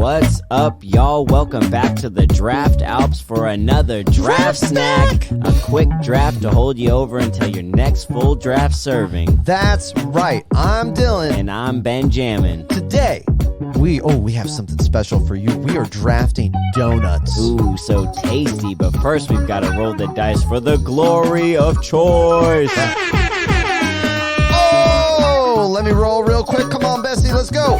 What's up, y'all? Welcome back to the Draft Alps for another draft snack. A quick draft to hold you over until your next full draft serving. That's right. I'm Dylan. And I'm Benjamin. Today, we have something special for you. We are drafting donuts. Ooh, so tasty. But first, we've got to roll the dice for the glory of choice. Oh, let me roll real quick. Come on, Bessie, let's go.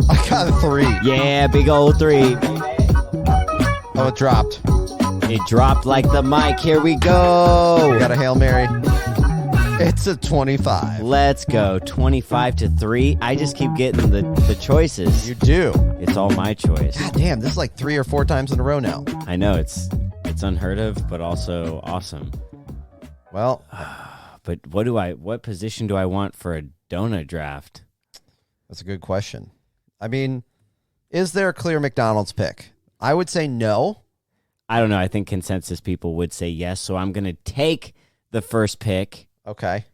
I got a 3. Yeah, big old 3. Oh, it dropped. It dropped like the mic. Here we go. We got a Hail Mary. It's a 25. Let's go. 25 to 3. I just keep getting the choices. You do. It's all my choice. God damn, this is like 3 or 4 times in a row now. I know, it's unheard of, but also awesome. Well, but what position do I want for a donut draft? that's a good question. I mean, is there a clear McDonald's pick? I would say no. I don't know. I think consensus people would say yes, so I'm going to take the first pick. Okay.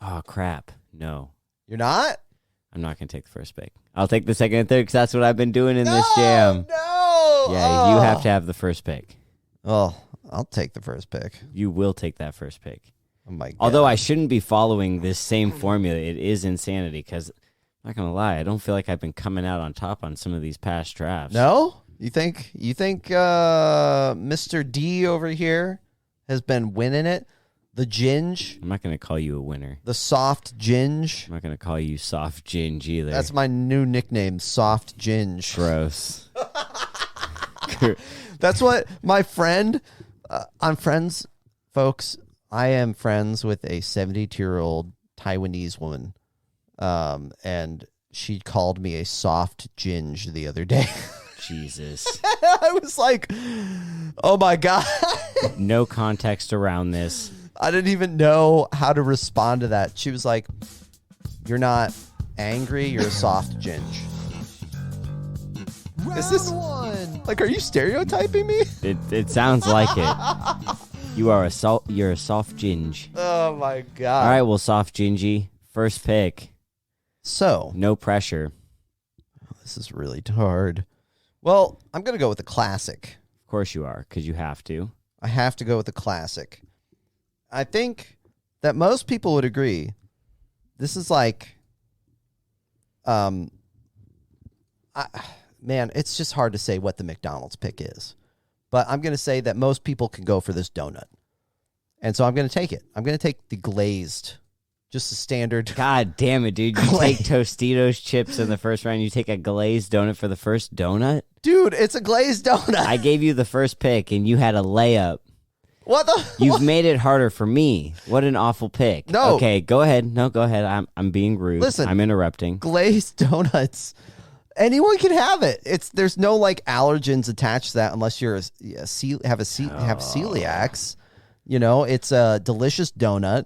Oh, crap. No. You're not? I'm not going to take the first pick. I'll take the second and third because that's what I've been doing in this jam. No! Yeah, you have to have the first pick. Oh, I'll take the first pick. You will take that first pick. Oh my God. Although I shouldn't be following this same formula. It is insanity because, I'm not going to lie, I don't feel like I've been coming out on top on some of these past drafts. No? You think Mr. D over here has been winning it? The ginge? I'm not going to call you a winner. The soft ginge? I'm not going to call you soft ginge either. That's my new nickname, soft ginge. Gross. That's what my friend, I'm friends, folks. I am friends with a 72-year-old Taiwanese woman, and she called me a soft ginge the other day. Jesus. I was like, oh my God. No context around this. I didn't even know how to respond to that. She was like, you're not angry, you're a soft ginge. Is this one? Like, are you stereotyping me? It sounds like it. You're a soft ginge. Oh my God. All right, well, soft gingy. First pick. So. No pressure. This is really hard. Well, I'm going to go with the classic. Of course you are, because you have to. I have to go with the classic. I think that most people would agree. This is like, man, it's just hard to say what the McDonald's pick is. But I'm going to say that most people can go for this donut. And so I'm going to take it. I'm going to take the glazed, just the standard. God damn it, dude. You take Tostitos chips in the first round. You take a glazed donut for the first donut? Dude, it's a glazed donut. I gave you the first pick, and you had a layup. What the? You've made it harder for me. What an awful pick. No. Okay, go ahead. No, go ahead. I'm being rude. Listen. I'm interrupting. Glazed donuts. Anyone can have it. There's no like allergens attached to that unless you're have celiacs. You know, it's a delicious donut.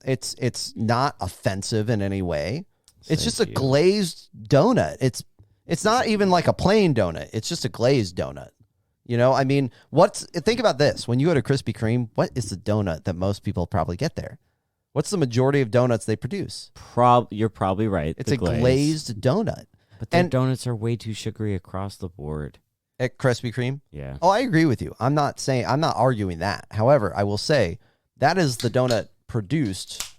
It's not offensive in any way. It's just a glazed donut. It's not even like a plain donut. It's just a glazed donut. You know, I mean, think about this. When you go to Krispy Kreme, what is the donut that most people probably get there? What's the majority of donuts they produce? You're probably right. It's a glazed donut. But their donuts are way too sugary across the board. At Krispy Kreme? Yeah. Oh, I agree with you. I'm not arguing that. However, I will say that is the donut produced.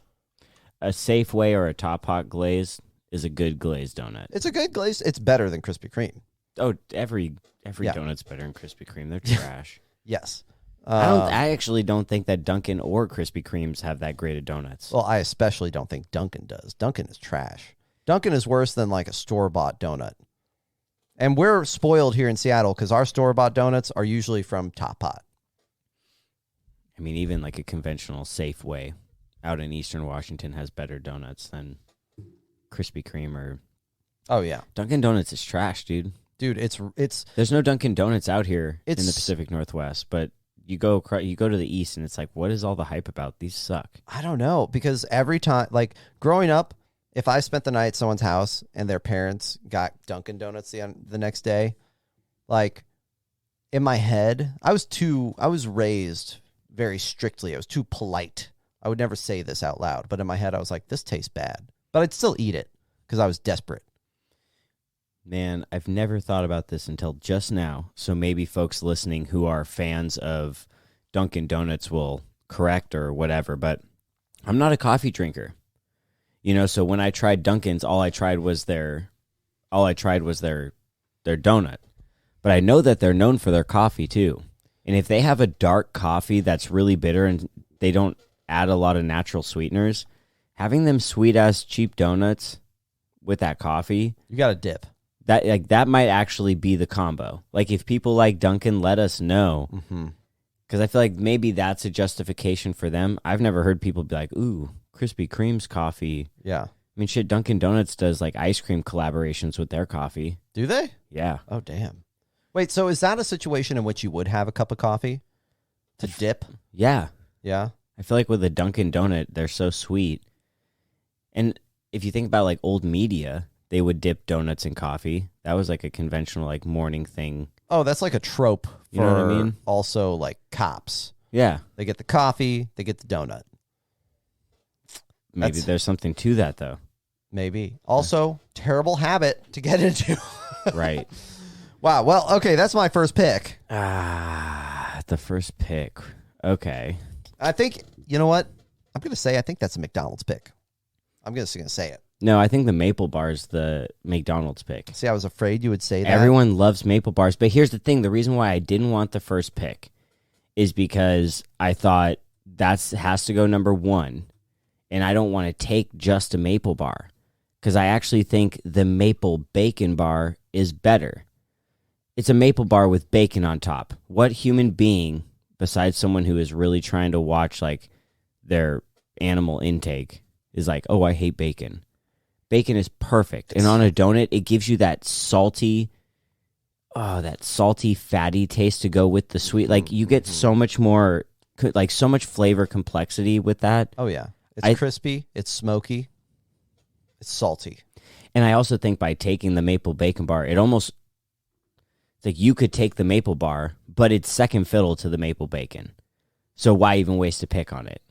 A Safeway or a Top Hot glaze is a good glazed donut. It's a good glaze. It's better than Krispy Kreme. Oh, every donut's better than Krispy Kreme. They're trash. Yes. I actually don't think that Dunkin' or Krispy Kremes have that great of donuts. Well, I especially don't think Dunkin' does. Dunkin' is trash. Dunkin' is worse than like a store-bought donut. And we're spoiled here in Seattle because our store-bought donuts are usually from Top Hot. I mean, even like a conventional Safeway out in Eastern Washington has better donuts than Krispy Kreme or... Oh, yeah. Dunkin' Donuts is trash, dude. Dude, it's... There's no Dunkin' Donuts out here in the Pacific Northwest, but you go to the East and it's like, what is all the hype about? These suck. I don't know, because every time, like growing up, if I spent the night at someone's house and their parents got Dunkin' Donuts the next day, like in my head, I was raised very strictly. I was too polite. I would never say this out loud, but in my head, I was like, this tastes bad. But I'd still eat it because I was desperate. Man, I've never thought about this until just now. So maybe folks listening who are fans of Dunkin' Donuts will correct or whatever, but I'm not a coffee drinker. So when I tried Dunkin's, all I tried was their donut. But I know that they're known for their coffee too. And if they have a dark coffee that's really bitter and they don't add a lot of natural sweeteners, having them sweet ass cheap donuts with that coffee, You got to dip. that might actually be the combo. Like if people like Dunkin', let us know. Because I feel like maybe that's a justification for them. I've never heard people be like, ooh, Krispy Kreme's coffee. Yeah. I mean, shit, Dunkin' Donuts does like ice cream collaborations with their coffee. Do they? Yeah. Oh, damn. Wait, so is that a situation in which you would have a cup of coffee to dip? Yeah. Yeah. I feel like with a Dunkin' Donut, they're so sweet. And if you think about like old media, they would dip donuts in coffee. That was like a conventional like morning thing. Oh, that's like a trope for You know what I mean? Also like cops. Yeah. They get the coffee, they get the donut. Maybe there's something to that though. Maybe. Also, terrible habit to get into. Right. Wow. Well, okay, that's my first pick. The first pick. Okay. I think, you know what? I'm going to say I think that's a McDonald's pick. I'm just going to say it. No, I think the maple bar is the McDonald's pick. See, I was afraid you would say that. Everyone loves maple bars, but here's the thing. The reason why I didn't want the first pick is because I thought that has to go number one, and I don't want to take just a maple bar because I actually think the maple bacon bar is better. It's a maple bar with bacon on top. What human being, besides someone who is really trying to watch like their animal intake, is like, oh, I hate bacon. Bacon is perfect. And on a donut, it gives you that salty, fatty taste to go with the sweet. Like you get so much more, like so much flavor complexity with that. Oh, yeah. It's crispy. It's smoky. It's salty. And I also think by taking the maple bacon bar, it's like you could take the maple bar, but it's second fiddle to the maple bacon. So why even waste a pick on it?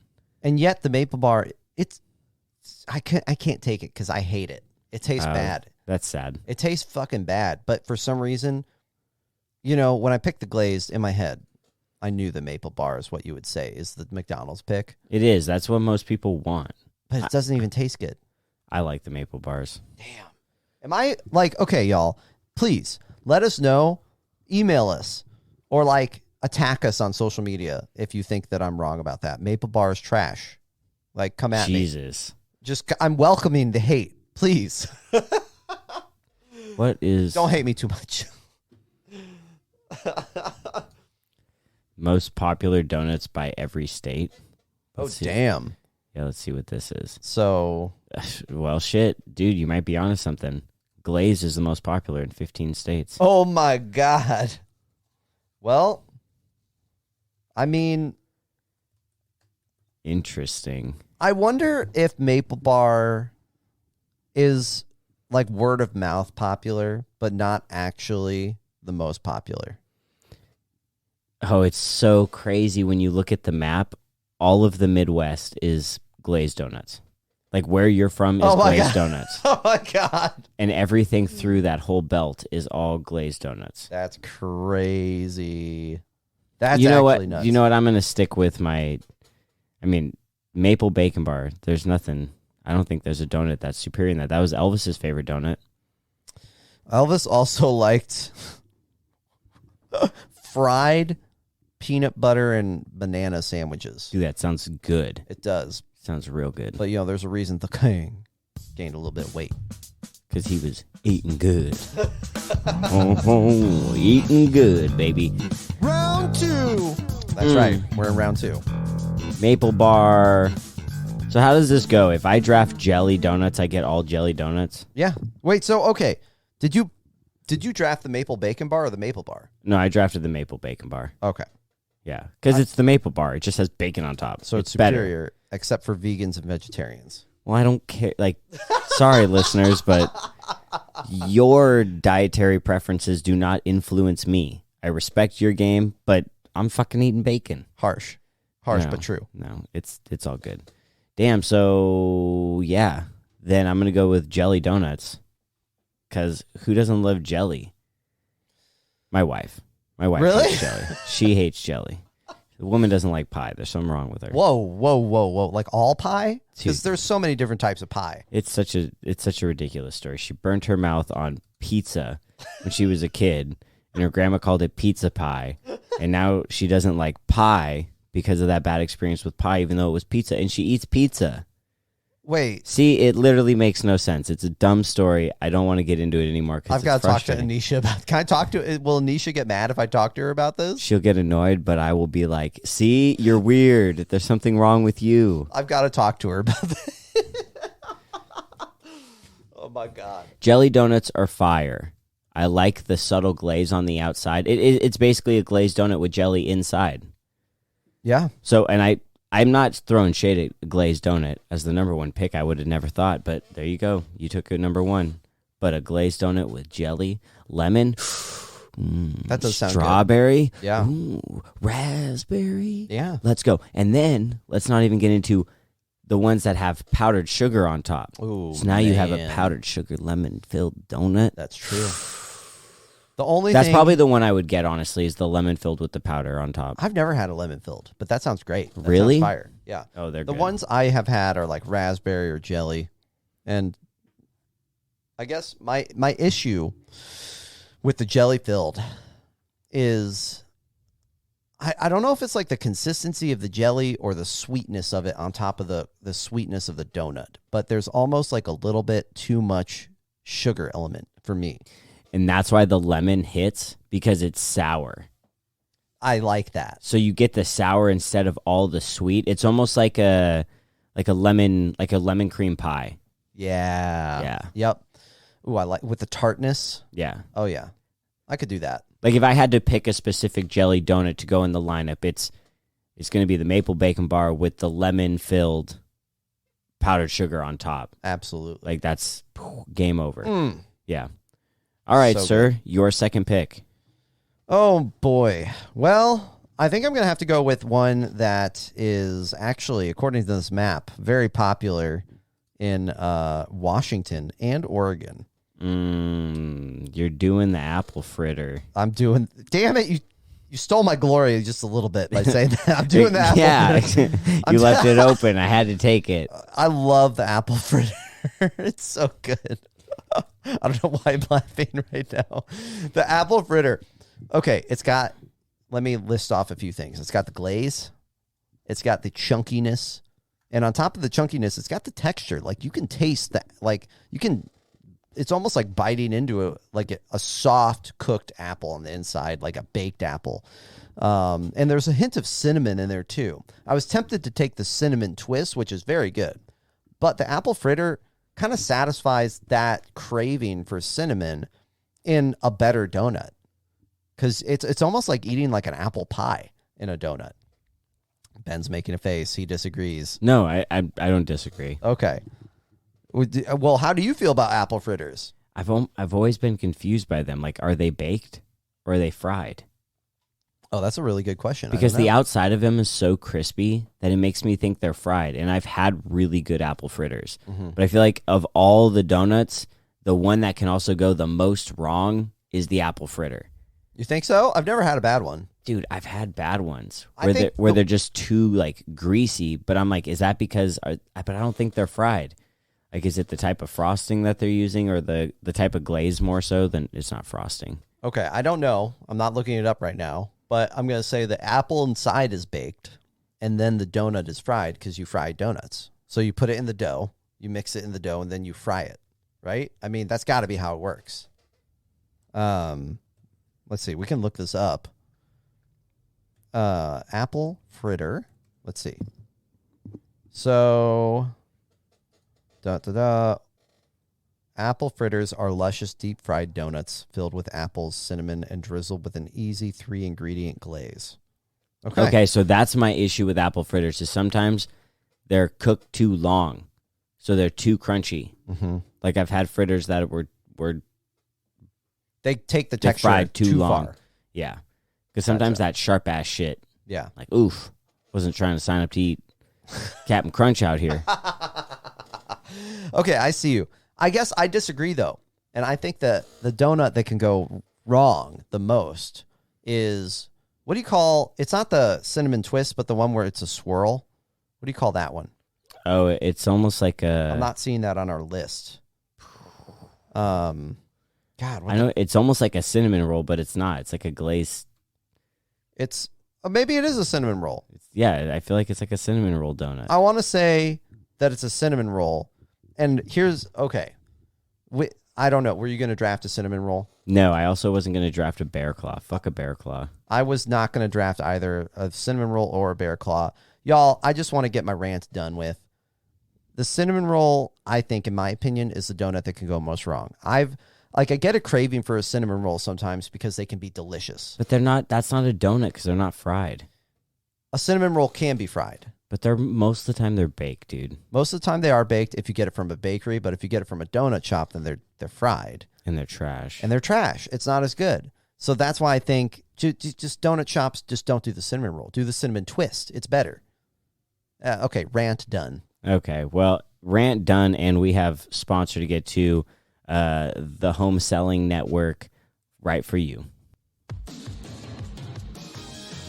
And yet the maple bar, I can't take it because I hate it. It tastes bad. That's sad. It tastes fucking bad. But for some reason, when I picked the glazed in my head, I knew the maple bar is what you would say is the McDonald's pick. It is. That's what most people want. But it doesn't even taste good. I like the maple bars. Damn. Am I like, okay, y'all, please let us know, email us, or like attack us on social media if you think that I'm wrong about that. Maple bar is trash. Like, come at me. Jesus. I'm welcoming the hate. Please. What is... Don't hate me too much. most popular donuts by every state? Let's see. Damn. Yeah, let's see what this is. So... Well, shit. Dude, you might be onto something. Glazed is the most popular in 15 states. Oh, my God. Well, I mean... Interesting. I wonder if Maple Bar is like word of mouth popular, but not actually the most popular. Oh, it's so crazy when you look at the map. All of the Midwest is glazed donuts. Like where you're from is glazed donuts. Oh my God. And everything through that whole belt is all glazed donuts. That's crazy. That's nuts. You know what? I'm going to stick with maple bacon bar. There's nothing. I don't think there's a donut that's superior than that. That was Elvis's favorite donut. Elvis also liked fried peanut butter and banana sandwiches. Dude, that sounds good. It does. Sounds real good. But, there's a reason the king gained a little bit of weight. Because he was eating good. Eating good, baby. Round 2. That's right. We're in round 2. Maple bar. So how does this go? If I draft jelly donuts, I get all jelly donuts? Yeah. Wait, so, okay. Did you draft the maple bacon bar or the maple bar? No, I drafted the maple bacon bar. Okay. Yeah, because it's the maple bar. It just has bacon on top. So it's superior, better. Except for vegans and vegetarians. Well, I don't care. Like, sorry, listeners, but your dietary preferences do not influence me. I respect your game, but I'm fucking eating bacon. Harsh, but true. No, it's all good. Damn. So yeah, then I'm gonna go with jelly donuts. because who doesn't love jelly? My wife. My wife Really? hates jelly. She hates jelly. The woman doesn't like pie. There's something wrong with her. Whoa. Like all pie? Because Dude. there's so many different types of pie. It's such a ridiculous story. She burnt her mouth on pizza when she was a kid, and her grandma called it pizza pie. And now she doesn't like pie because of that bad experience with pie, even though it was pizza, and she eats pizza. Wait. See, it literally makes no sense. It's a dumb story. I don't want to get into it anymore. I've got to talk to Anisha about. Can I talk to? Will Anisha get mad if I talk to her about this? She'll get annoyed, but I will be like, "See, you're weird. There's something wrong with you." I've got to talk to her about this. Oh my god. Jelly donuts are fire. I like the subtle glaze on the outside. It's basically a glazed donut with jelly inside. Yeah. So, and I'm not throwing shade at a glazed donut as the number one pick. I would have never thought, but there you go. You took a number one. But a glazed donut with jelly, lemon, That does sound strawberry, good. Yeah. raspberry. Yeah. Let's go. And then let's not even get into the ones that have powdered sugar on top. Ooh, so now you have a man. powdered sugar lemon-filled donut. That's true. The only That's thing, probably the one I would get, honestly, is the lemon filled with the powder on top. I've never had a lemon filled, but that sounds great. That Really? sounds fire. Yeah. Oh, they're The good. ones I have had are like raspberry or jelly. And I guess my issue with the jelly filled is I don't know if it's like the consistency of the jelly or the sweetness of it on top of the sweetness of the donut, but there's almost like a little bit too much sugar element for me. And that's why the lemon hits, because it's sour. I like that. So you get the sour instead of all the sweet. It's almost like a lemon cream pie. Yeah. Yeah. Yep. Ooh, I like with the tartness. Yeah. Oh yeah. I could do that. Like if I had to pick a specific jelly donut to go in the lineup, it's going to be the maple bacon bar with the lemon filled powdered sugar on top. Absolutely. Like that's game over. Yeah. All right, So sir, your second pick. Oh boy. Well, I think I'm going to have to go with one that is actually, according to this map, very popular in Washington and Oregon. You're doing the apple fritter. I'm doing. Damn it! You stole my glory just a little bit by saying that. I'm doing the apple fritter. You left it open. I had to take it. I love the apple fritter. It's so good. I don't know why I'm laughing right now. The apple fritter. Okay, it's got. Let me list off a few things. It's got the glaze. It's got the chunkiness, and on top of the chunkiness, it's got the texture. Like you can taste that. Like you can. It's almost like biting into a soft cooked apple on the inside, like a baked apple. And there's a hint of cinnamon in there too. I was tempted to take the cinnamon twist, which is very good, but the apple fritter kind of satisfies that craving for cinnamon in a better donut, because it's almost like eating like an apple pie in a donut. Ben's making a face. He disagrees. No, I don't disagree. Okay. Well, how do you feel about apple fritters? I've always been confused by them. Like, are they baked or are they fried? Oh, that's a really good question. Because the outside of them is so crispy that it makes me think they're fried. And I've had really good apple fritters. But I feel like of all the donuts, the one that can also go the most wrong is the apple fritter. You think so? I've never had a bad one. Dude, I've had bad ones I where think they're just too like greasy. But I'm like, is that because? But I don't think they're fried. Like, is it the type of frosting that they're using, or the type of glaze more so than it's not frosting? Okay, I don't know. I'm not looking it up right now, but I'm going to say the apple inside is baked, and then the donut is fried because you fry donuts. So you put it in the dough, you mix it in the dough, and then you fry it, right? I mean, that's got to be how it works. Let's see. We can look this up. Apple fritter. Let's see. So... Apple fritters are luscious deep-fried donuts filled with apples, cinnamon, and drizzled with an easy 3-ingredient glaze. Okay, so that's my issue with apple fritters is sometimes they're cooked too long, so they're too crunchy. Like I've had fritters that were they take the texture fried too long. far. Yeah, because sometimes that sharp-ass shit, Yeah. like, oof, wasn't trying to sign up to eat Captain Crunch out here. Okay, I see you. I guess I disagree, though. And I think that the donut that can go wrong the most is, what do you call, it's not the cinnamon twist, but the one where it's a swirl. What do you call that one? Oh, it's almost like a... I'm not seeing that on our list. God, I know it's almost like a cinnamon roll, but it's not. It's like a glazed... It's... maybe it is a cinnamon roll. Yeah, I feel like it's like a cinnamon roll donut. I want to say that it's a cinnamon roll. And here's... Okay. I don't know. Were you going to draft a cinnamon roll? No, I also wasn't going to draft a bear claw. Fuck a bear claw. I was not going to draft either a cinnamon roll or a bear claw. Y'all, I just want to get my rant done with. The cinnamon roll, I think, in my opinion, is the donut that can go most wrong. I get a craving for a cinnamon roll sometimes because they can be delicious. But they're not, that's not a donut because they're not fried. A cinnamon roll can be fried. But they're most of the time they're baked, dude. Most of the time they are baked if you get it from a bakery, but if you get it from a donut shop, then they're fried. And they're trash. And they're trash. It's not as good. So that's why I think just donut shops just don't do the cinnamon roll. Do the cinnamon twist. It's better. Okay, rant done. Okay, well, rant done, and we have sponsor to get to, the Home Selling Network, right for you.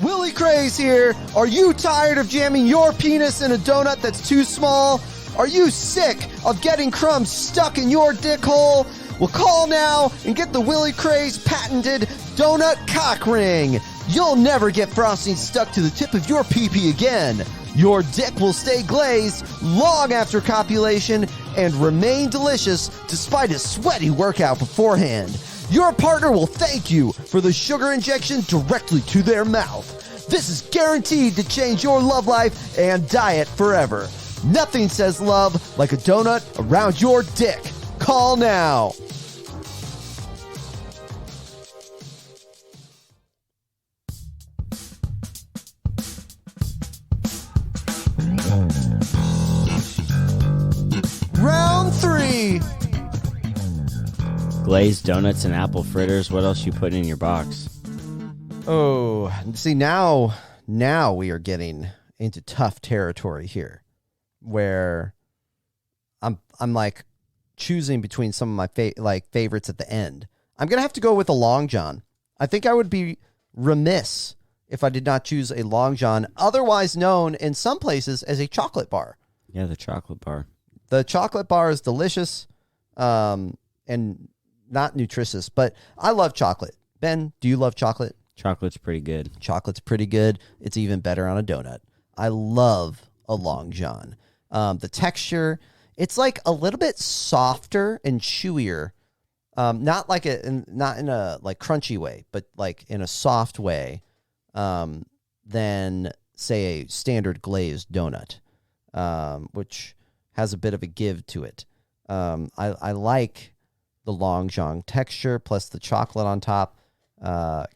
Willie Craze here. Are you tired of jamming your penis in a donut that's too small? Are you sick of getting crumbs stuck in your dick hole? Well, call now and get the Willie Craze patented donut cock ring. You'll never get frosting stuck to the tip of your pee-pee again. Your dick will stay glazed long after copulation and remain delicious despite a sweaty workout beforehand. Your partner will thank you for the sugar injection directly to their mouth. This is guaranteed to change your love life and diet forever. Nothing says love like a donut around your dick. Call now. Round 3. Glazed donuts and apple fritters. What else you putting in your box? Oh, see, now we are getting into tough territory here, where I'm like choosing between some of my favorites at the end. I'm gonna have to go with a Long John. I think I would be remiss if I did not choose a Long John, otherwise known in some places as a chocolate bar. Yeah, the chocolate bar. The chocolate bar is delicious, and not nutritious, but I love chocolate. Ben, do you love chocolate? Chocolate's pretty good. Chocolate's pretty good. It's even better on a donut. I love a Long John. The texture, it's like a little bit softer and chewier. Not in a like crunchy way, but like in a soft way, than say a standard glazed donut, which has a bit of a give to it. I like the Long John texture plus the chocolate on top.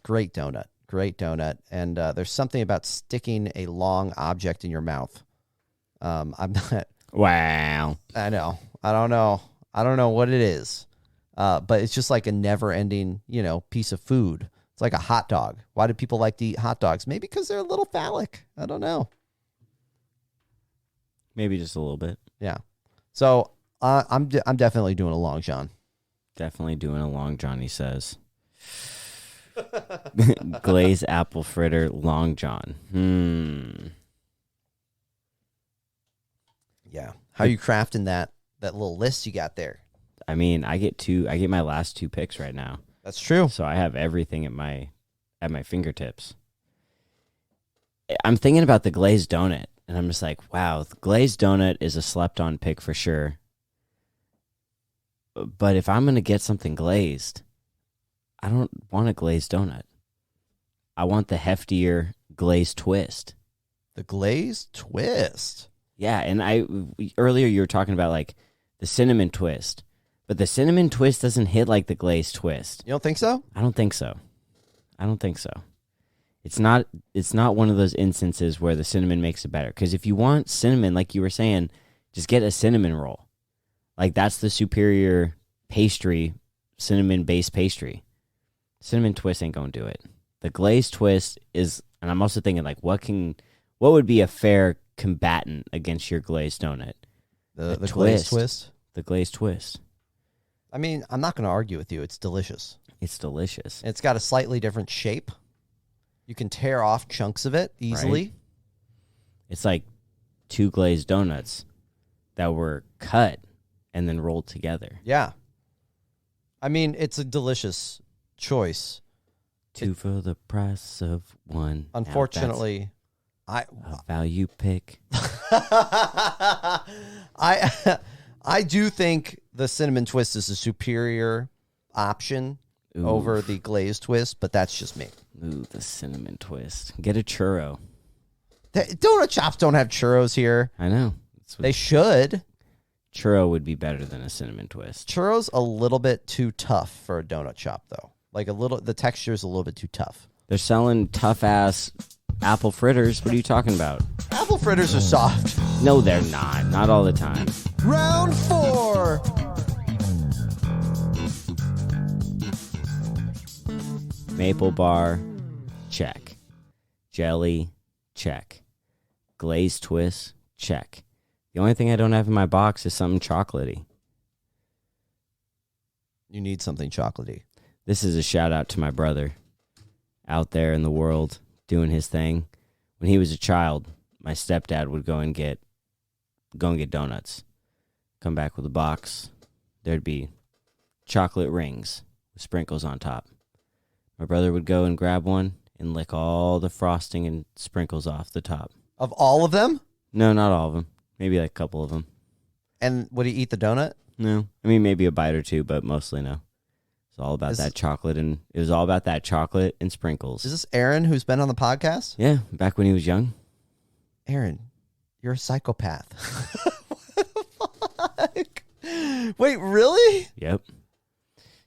Great donut. And there's something about sticking a long object in your mouth. I'm not. Wow. I know. I don't know what it is. But it's just like a never-ending, piece of food. It's like a hot dog. Why do people like to eat hot dogs? Maybe because they're a little phallic. I don't know. Maybe just a little bit. Yeah. So I'm definitely doing a Long John. Definitely doing a Long John, he says. Glazed apple fritter Long John. Yeah. How are you crafting that little list you got there? I mean, I get my last 2 picks right now. That's true. So I have everything at my fingertips. I'm thinking about the glazed donut, and I'm just like, wow, the glazed donut is a slept-on pick for sure. But if I'm going to get something glazed, I don't want a glazed donut. I want the heftier glazed twist. The glazed twist? Yeah, and earlier you were talking about like the cinnamon twist. But the cinnamon twist doesn't hit like the glazed twist. You don't think so? I don't think so. It's not one of those instances where the cinnamon makes it better. Because if you want cinnamon, like you were saying, just get a cinnamon roll. Like that's the superior pastry, cinnamon-based pastry. Cinnamon twist ain't gonna do it. The glazed twist is, and I'm also thinking like, what would be a fair combatant against your glazed donut? The glazed twist? The glazed twist. I mean, I'm not going to argue with you. It's delicious. It's delicious. It's got a slightly different shape. You can tear off chunks of it easily. Right? It's like 2 glazed donuts that were cut and then rolled together. Yeah. I mean, it's a delicious choice. 2 for the price of 1. Unfortunately, a value pick. I do think the cinnamon twist is a superior option over the glazed twist, but that's just me. Ooh, the cinnamon twist. Get a churro. Donut shops don't have churros here. I know. They should. Churro would be better than a cinnamon twist. Churro's a little bit too tough for a donut shop, though. Like the texture is a little bit too tough. They're selling tough-ass apple fritters. What are you talking about? Apple fritters are soft. No, they're not. Not all the time. Round 4. Maple bar, check. Jelly, check. Glazed twist, check. The only thing I don't have in my box is something chocolatey. You need something chocolatey. This is a shout out to my brother out there in the world doing his thing. When he was a child, my stepdad would go and get donuts. Come back with a box. There'd be chocolate rings with sprinkles on top. My brother would go and grab one and lick all the frosting and sprinkles off the top. Of all of them? No, not all of them. Maybe like a couple of them. And would he eat the donut? No. I mean, maybe a bite or two, but mostly no. It's all about that chocolate, and it was all about that chocolate and sprinkles. Is this Aaron who's been on the podcast? Yeah, back when he was young. Aaron, you're a psychopath. What the fuck? Wait, really? Yep.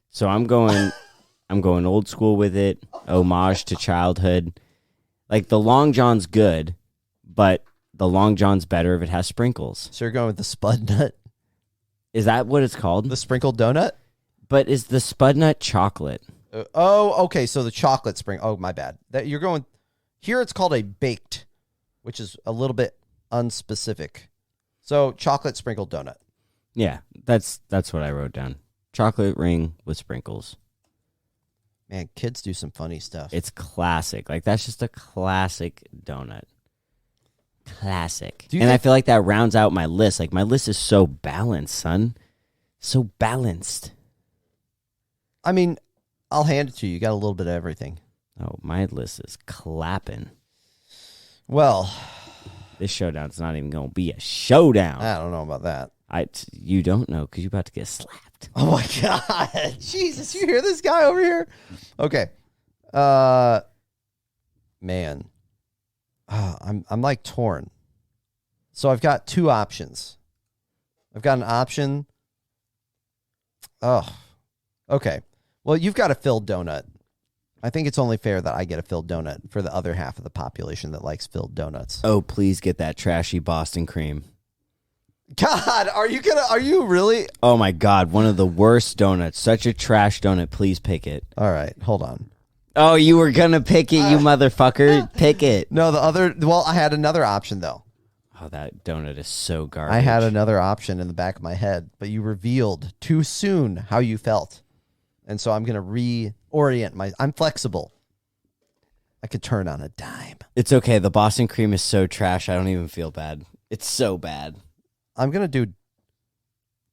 So I'm going old school with it. Homage to childhood. Like the Long John's good, but the Long John's better if it has sprinkles. So you're going with the spud nut? Is that what it's called? The sprinkled donut? But is the spud nut chocolate? Okay. So the chocolate spring. Oh, my bad. That you're going here. It's called a baked, which is a little bit unspecific. So chocolate sprinkled donut. Yeah, that's what I wrote down. Chocolate ring with sprinkles. Man, kids do some funny stuff. It's classic. Like that's just a classic donut. Classic. I feel like that rounds out my list. Like my list is so balanced, son. So balanced. I mean, I'll hand it to you. You got a little bit of everything. Oh, my list is clapping. Well, this showdown's not even going to be a showdown. I don't know about that. You don't know because you're about to get slapped. Oh, my God. Jesus, you hear this guy over here? Okay. Man. I'm like torn. So I've got 2 options. I've got an option. Oh, okay. Well, you've got a filled donut. I think it's only fair that I get a filled donut for the other half of the population that likes filled donuts. Oh, please get that trashy Boston cream. God, are you really? Oh my God, one of the worst donuts. Such a trash donut. Please pick it. All right, hold on. Oh, you were going to pick it, you motherfucker. Pick it. No, I had another option, though. Oh, that donut is so garbage. I had another option in the back of my head, but you revealed too soon how you felt. And so I'm going to reorient I'm flexible. I could turn on a dime. It's okay. The Boston cream is so trash, I don't even feel bad. It's so bad. I'm going to do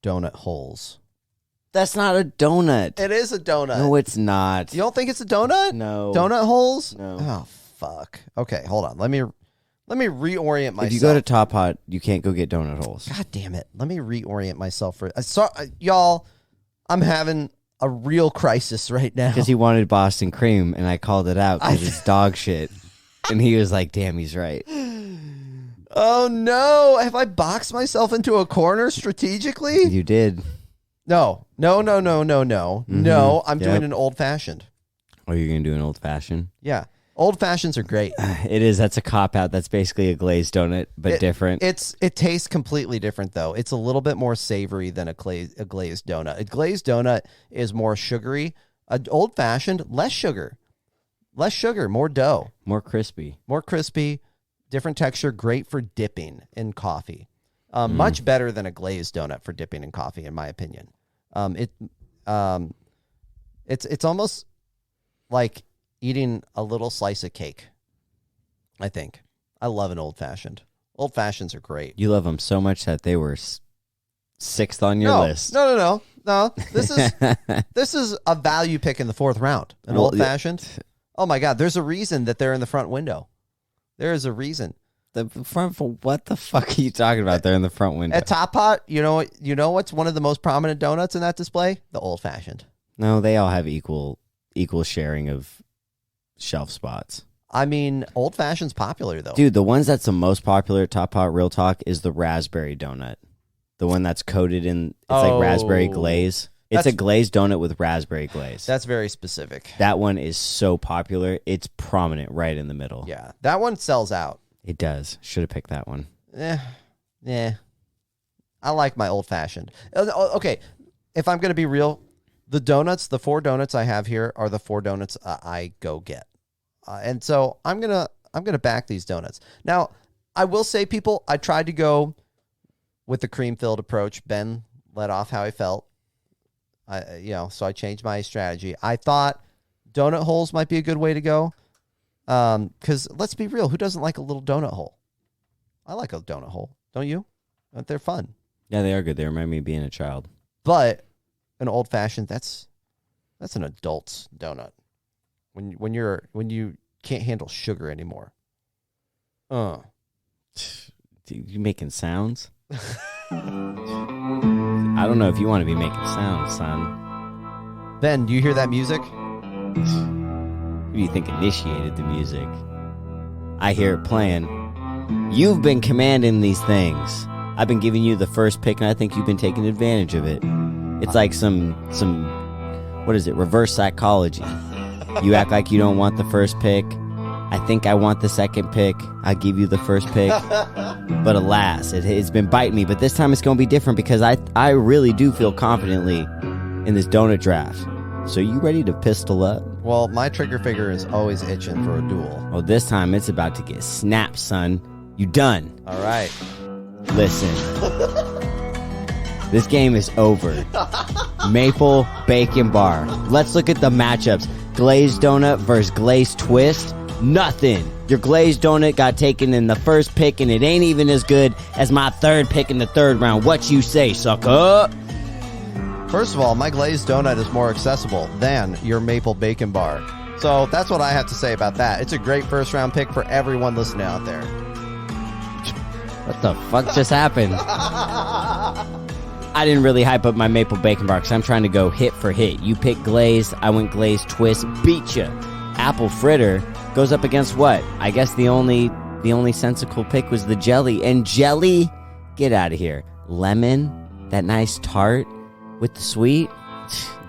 donut holes. That's not a donut. It is a donut. No, it's not. You don't think it's a donut? No. Donut holes? No. Oh, fuck. Okay, hold on. Let me reorient myself. If you go to Top Hot, you can't go get donut holes. God damn it. Let me reorient myself for y'all, I'm having a real crisis right now. Because he wanted Boston cream, and I called it out because it's dog shit. And he was like, damn, he's right. Oh, no. Have I boxed myself into a corner strategically? You did. No. Mm-hmm. No, I'm doing an old-fashioned. Oh, you're going to do an old-fashioned? Yeah. Old-fashions are great. It is. That's a cop-out. That's basically a glazed donut, but different. It tastes completely different, though. It's a little bit more savory than a glazed donut. A glazed donut is more sugary. An old-fashioned, less sugar. Less sugar, more dough. More crispy. More crispy, different texture, great for dipping in coffee. Much better than a glazed donut for dipping in coffee, in my opinion. It's almost like eating a little slice of cake. I think I love an old fashioned. Old fashions are great. You love them so much that they were sixth on your list. No. This is a value pick in the 4th round. An old fashioned. Oh my God! There's a reason that they're in the front window. There is a reason. The front. What the fuck are you talking about? They're in the front window. At Top Pot, you know what's one of the most prominent donuts in that display? The old fashioned. No, they all have equal sharing of shelf spots. I mean, old fashioned's popular though. Dude, the ones that's the most popular at Top Pot, real talk, is the raspberry donut. The one that's coated in, like raspberry glaze. It's a glazed donut with raspberry glaze. That's very specific. That one is so popular. It's prominent right in the middle. Yeah, that one sells out. It does. Should have picked that one. Yeah. I like my old fashioned. Okay, if I'm going to be real, the 4 donuts I have here are the 4 donuts I go get. And so I'm going to back these donuts. Now, I will say, people, I tried to go with the cream-filled approach. Ben let off how I felt. So I changed my strategy. I thought donut holes might be a good way to go. Because let's be real, who doesn't like a little donut hole? I like a donut hole. Don't you? They're fun. Yeah, they are good. They remind me of being a child. But an old fashioned, that's an adult's donut. When you can't handle sugar anymore. You making sounds? I don't know if you want to be making sounds, son. Ben, do you hear that music? Who do you think initiated the music? I hear it playing. You've been commanding these things. I've been giving you the first pick, and I think you've been taking advantage of it. It's like some what is it? Reverse psychology. You act like you don't want the first pick. I think I want the second pick. I give you the first pick. But alas, it's been biting me. But this time it's going to be different because I really do feel confidently in this donut draft. So you ready to pistol up? Well, my trigger finger is always itching for a duel. Oh, this time it's about to get snapped, son. You done. All right. Listen. This game is over. Maple Bacon Bar. Let's look at the matchups. Glazed donut versus glazed twist. Nothing. Your glazed donut got taken in the first pick, and it ain't even as good as my third pick in the 3rd round. What you say, sucker? First of all, my glazed donut is more accessible than your maple bacon bar. So that's what I have to say about that. It's a great 1st round pick for everyone listening out there. What the fuck just happened? I didn't really hype up my maple bacon bar because I'm trying to go hit for hit. You picked glazed, I went glazed twist, beat ya. Apple fritter goes up against what? I guess the only sensical pick was the jelly. And jelly? Get out of here. Lemon? That nice tart with the sweet?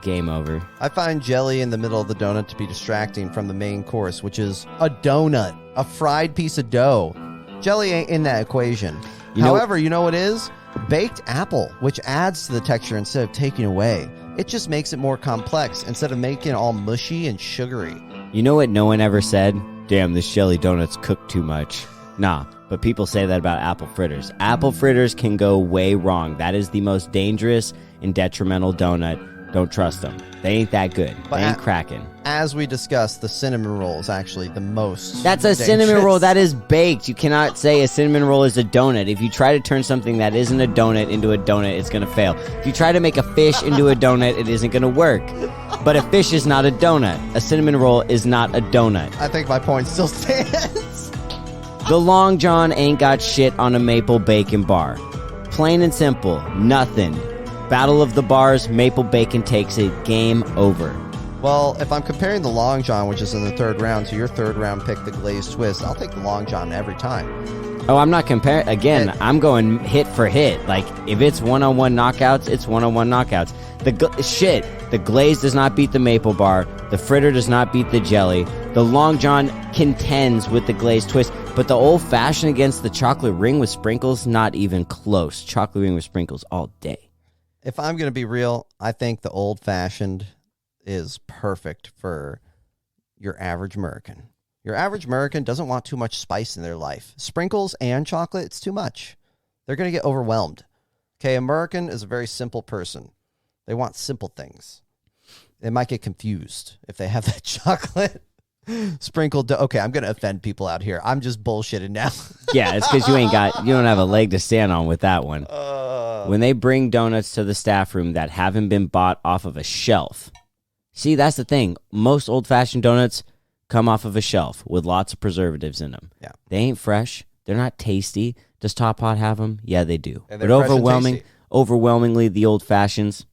Game over. I find jelly in the middle of the donut to be distracting from the main course, which is a donut, a fried piece of dough. Jelly ain't in that equation. However, you know what is? Baked apple, which adds to the texture instead of taking away. It just makes it more complex instead of making it all mushy and sugary. You know what no one ever said? Damn, this jelly donut's cooked too much. Nah, but people say that about apple fritters. Apple fritters can go way wrong. That is the most dangerous and detrimental donut. Don't trust them. They ain't that good. They ain't cracking. As we discussed, the cinnamon roll is actually the most That's a dangerous. Cinnamon roll. That is baked. You cannot say a cinnamon roll is a donut. If you try to turn something that isn't a donut into a donut, it's going to fail. If you try to make a fish into a donut, it isn't going to work. But a fish is not a donut. A cinnamon roll is not a donut. I think my point still stands. The Long John ain't got shit on a maple bacon bar. Plain and simple. Nothing. Battle of the bars, maple bacon takes it. Game over. Well, if I'm comparing the Long John, which is in the 3rd round, to your 3rd round pick, the glazed twist, I'll take the Long John every time. Oh, I'm not comparing. Again, I'm going hit for hit. Like, if it's one-on-one knockouts, it's one-on-one knockouts. The glaze does not beat the maple bar. The fritter does not beat the jelly. The Long John contends with the glazed twist. But the old-fashioned against the chocolate ring with sprinkles, not even close. Chocolate ring with sprinkles all day. If I'm going to be real, I think the old-fashioned is perfect for your average American. Your average American doesn't want too much spice in their life. Sprinkles and chocolate, it's too much. They're going to get overwhelmed. Okay, American is a very simple person. They want simple things. They might get confused if they have that chocolate sprinkled. Okay, I'm going to offend people out here. I'm just bullshitting now. Yeah, it's because you don't have a leg to stand on with that one. When they bring donuts to the staff room that haven't been bought off of a shelf. See, that's the thing. Most old-fashioned donuts come off of a shelf with lots of preservatives in them. Yeah. They ain't fresh. They're not tasty. Does Top Hot have them? Yeah, they do. And But they're fresh and tasty. overwhelmingly, the old-fashions,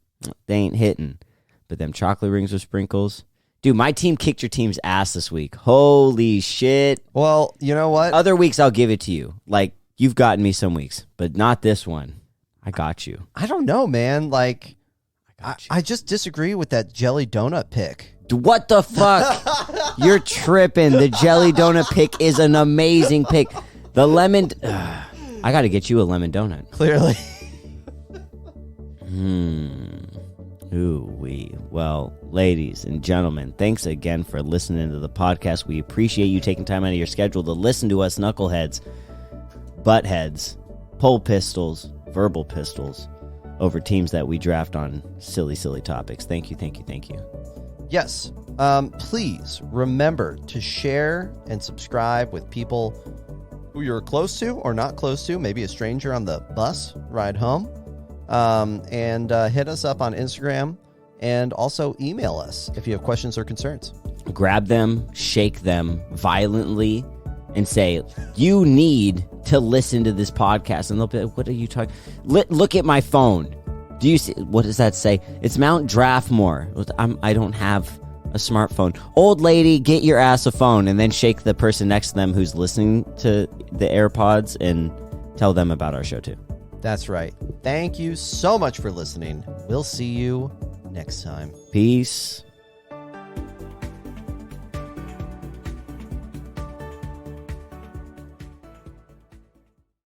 they ain't hitting. But them chocolate rings with sprinkles. Dude, my team kicked your team's ass this week. Holy shit. Well, you know what? Other weeks, I'll give it to you. Like, you've gotten me some weeks, but not this one. I got you. I don't know, man. Like, I just disagree with that jelly donut pick. What the fuck? You're tripping. The jelly donut pick is an amazing pick. The lemon... I got to get you a lemon donut. Clearly. Ooh-wee. Well, ladies and gentlemen, thanks again for listening to the podcast. We appreciate you taking time out of your schedule to listen to us knuckleheads, buttheads, pole pistols, verbal pistols over teams that we draft on silly, silly topics. Thank you, thank you, thank you. Yes. Please remember to share and subscribe with people who you're close to or not close to, maybe a stranger on the bus ride home. And hit us up on Instagram and also email us if you have questions or concerns. Grab them, shake them violently, and say, you need to listen to this podcast. And they'll be like, what are you talking? Look at my phone. Do you see? What does that say? It's Mount Draftmore. I don't have a smartphone. Old lady, get your ass a phone, and then shake the person next to them who's listening to the AirPods and tell them about our show too. That's right. Thank you so much for listening. We'll see you next time. Peace.